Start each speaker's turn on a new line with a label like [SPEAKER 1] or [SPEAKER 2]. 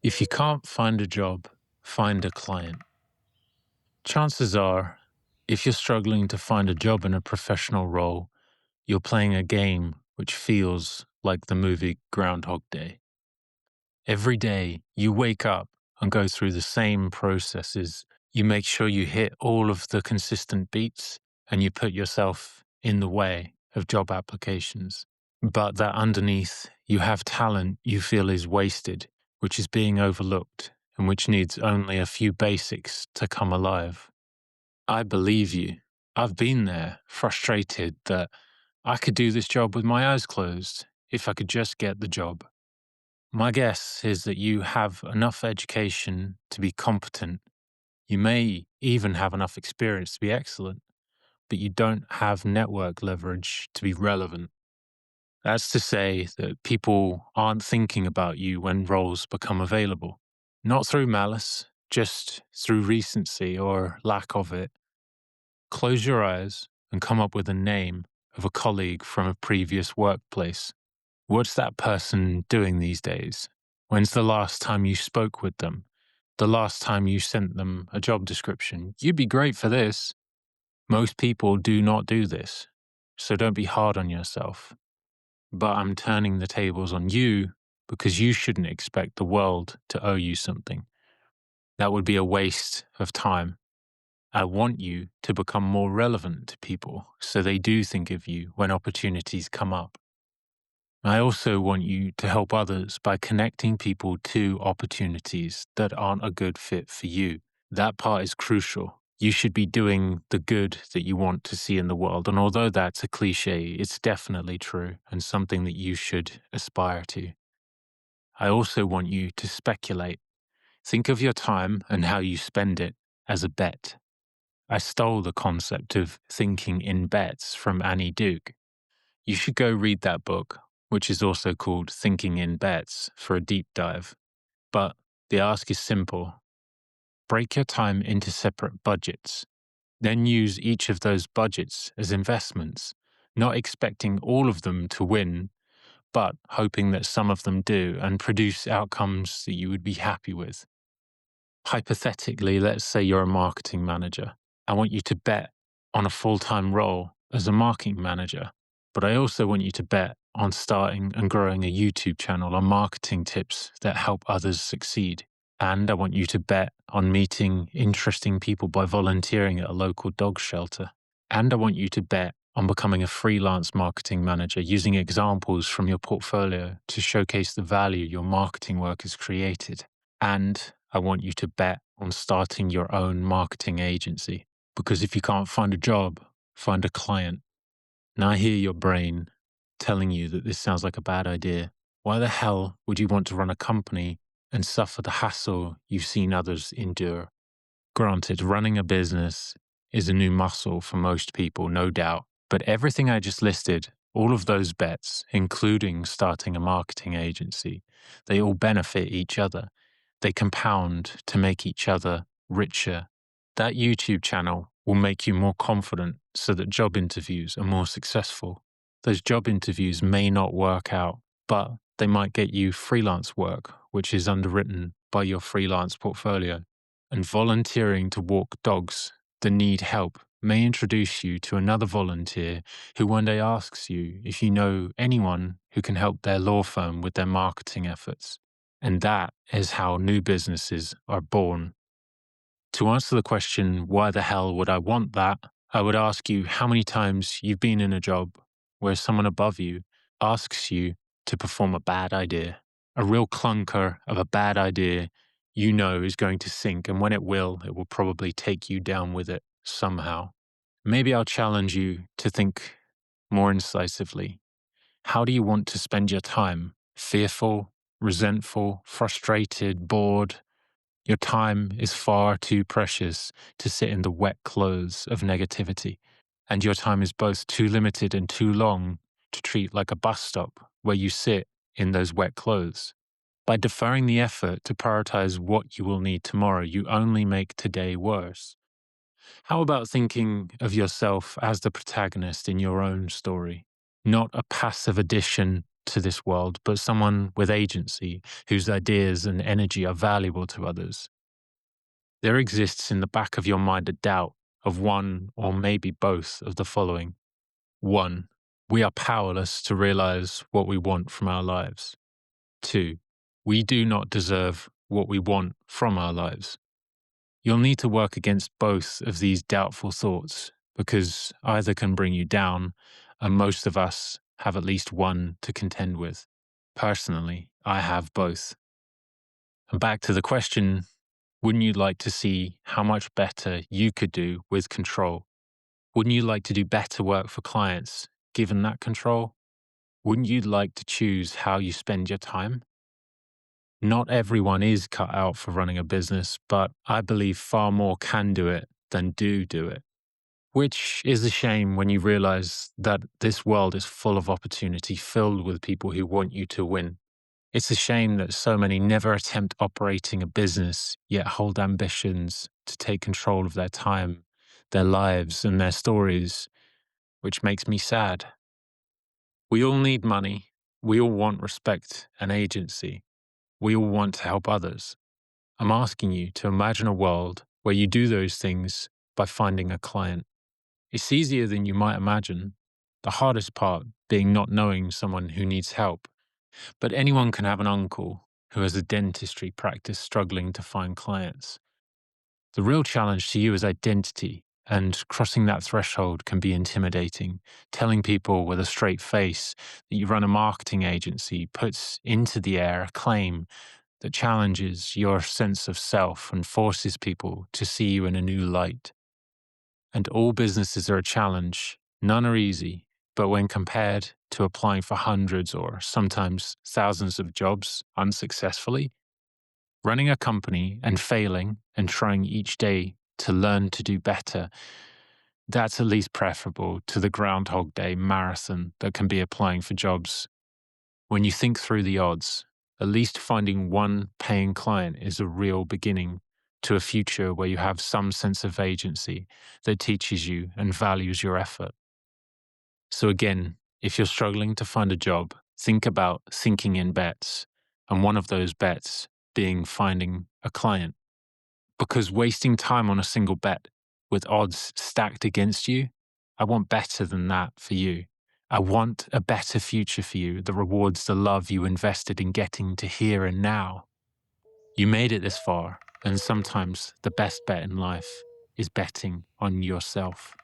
[SPEAKER 1] If you can't find a job, find a client. Chances are, if you're struggling to find a job in a professional role, you're playing a game which feels like the movie Groundhog Day. Every day, you wake up and go through the same processes. You make sure you hit all of the consistent beats and you put yourself in the way of job applications. But that underneath, you have talent you feel is wasted, which is being overlooked and which needs only a few basics to come alive. I believe you. I've been there, frustrated that I could do this job with my eyes closed if I could just get the job. My guess is that you have enough education to be competent. You may even have enough experience to be excellent, but you don't have network leverage to be relevant. That's to say that people aren't thinking about you when roles become available. Not through malice, just through recency or lack of it. Close your eyes and come up with a name of a colleague from a previous workplace. What's that person doing these days? When's the last time you spoke with them? The last time you sent them a job description? You'd be great for this. Most people do not do this, so don't be hard on yourself. But I'm turning the tables on you because you shouldn't expect the world to owe you something. That would be a waste of time. I want you to become more relevant to people so they do think of you when opportunities come up. I also want you to help others by connecting people to opportunities that aren't a good fit for you. That part is crucial. You should be doing the good that you want to see in the world. And although that's a cliche, it's definitely true and something that you should aspire to. I also want you to speculate. Think of your time and how you spend it as a bet. I stole the concept of thinking in bets from Annie Duke. You should go read that book, which is also called Thinking in Bets, for a deep dive. But the ask is simple. Break your time into separate budgets. Then use each of those budgets as investments, not expecting all of them to win, but hoping that some of them do and produce outcomes that you would be happy with. Hypothetically, let's say you're a marketing manager. I want you to bet on a full-time role as a marketing manager, but I also want you to bet on starting and growing a YouTube channel on marketing tips that help others succeed. And I want you to bet on meeting interesting people by volunteering at a local dog shelter. And I want you to bet on becoming a freelance marketing manager using examples from your portfolio to showcase the value your marketing work has created. And I want you to bet on starting your own marketing agency. Because if you can't find a job, find a client. Now I hear your brain telling you that this sounds like a bad idea. Why the hell would you want to run a company and suffer the hassle you've seen others endure? Granted, running a business is a new muscle for most people, no doubt. But everything I just listed, all of those bets, including starting a marketing agency, they all benefit each other. They compound to make each other richer. That YouTube channel will make you more confident so that job interviews are more successful. Those job interviews may not work out, but they might get you freelance work, which is underwritten by your freelance portfolio. And volunteering to walk dogs that need help may introduce you to another volunteer who one day asks you if you know anyone who can help their law firm with their marketing efforts. And that is how new businesses are born. To answer the question, why the hell would I want that? I would ask you how many times you've been in a job where someone above you asks you to perform a bad idea, a real clunker of a bad idea you know is going to sink, and when it will probably take you down with it somehow. Maybe I'll challenge you to think more incisively. How do you want to spend your time? Fearful, resentful, frustrated, bored? Your time is far too precious to sit in the wet clothes of negativity, and your time is both too limited and too long to treat like a bus stop where you sit in those wet clothes. By deferring the effort to prioritize what you will need tomorrow, you only make today worse. How about thinking of yourself as the protagonist in your own story, not a passive addition to this world, but someone with agency, whose ideas and energy are valuable to others. There exists in the back of your mind a doubt of one or maybe both of the following. 1. We are powerless to realize what we want from our lives. 2. We do not deserve what we want from our lives. You'll need to work against both of these doubtful thoughts because either can bring you down, and most of us have at least one to contend with. Personally, I have both. And back to the question, wouldn't you like to see how much better you could do with control? Wouldn't you like to do better work for clients, given that control? Wouldn't you like to choose how you spend your time? Not everyone is cut out for running a business, but I believe far more can do it than do it. Which is a shame when you realize that this world is full of opportunity, filled with people who want you to win. It's a shame that so many never attempt operating a business, yet hold ambitions to take control of their time, their lives, and their stories, which makes me sad. We all need money. We all want respect and agency. We all want to help others. I'm asking you to imagine a world where you do those things by finding a client. It's easier than you might imagine, the hardest part being not knowing someone who needs help. But anyone can have an uncle who has a dentistry practice struggling to find clients. The real challenge to you is identity, and crossing that threshold can be intimidating. Telling people with a straight face that you run a marketing agency puts into the air a claim that challenges your sense of self and forces people to see you in a new light. And all businesses are a challenge. None are easy, but when compared to applying for hundreds or sometimes thousands of jobs unsuccessfully, running a company and failing and trying each day to learn to do better, that's at least preferable to the Groundhog Day marathon that can be applying for jobs. When you think through the odds, at least finding one paying client is a real beginning to a future where you have some sense of agency that teaches you and values your effort. So again, if you're struggling to find a job, think about thinking in bets, and one of those bets being finding a client. Because wasting time on a single bet with odds stacked against you, I want better than that for you. I want a better future for you that rewards the love you invested in getting to here and now. You made it this far, and sometimes the best bet in life is betting on yourself.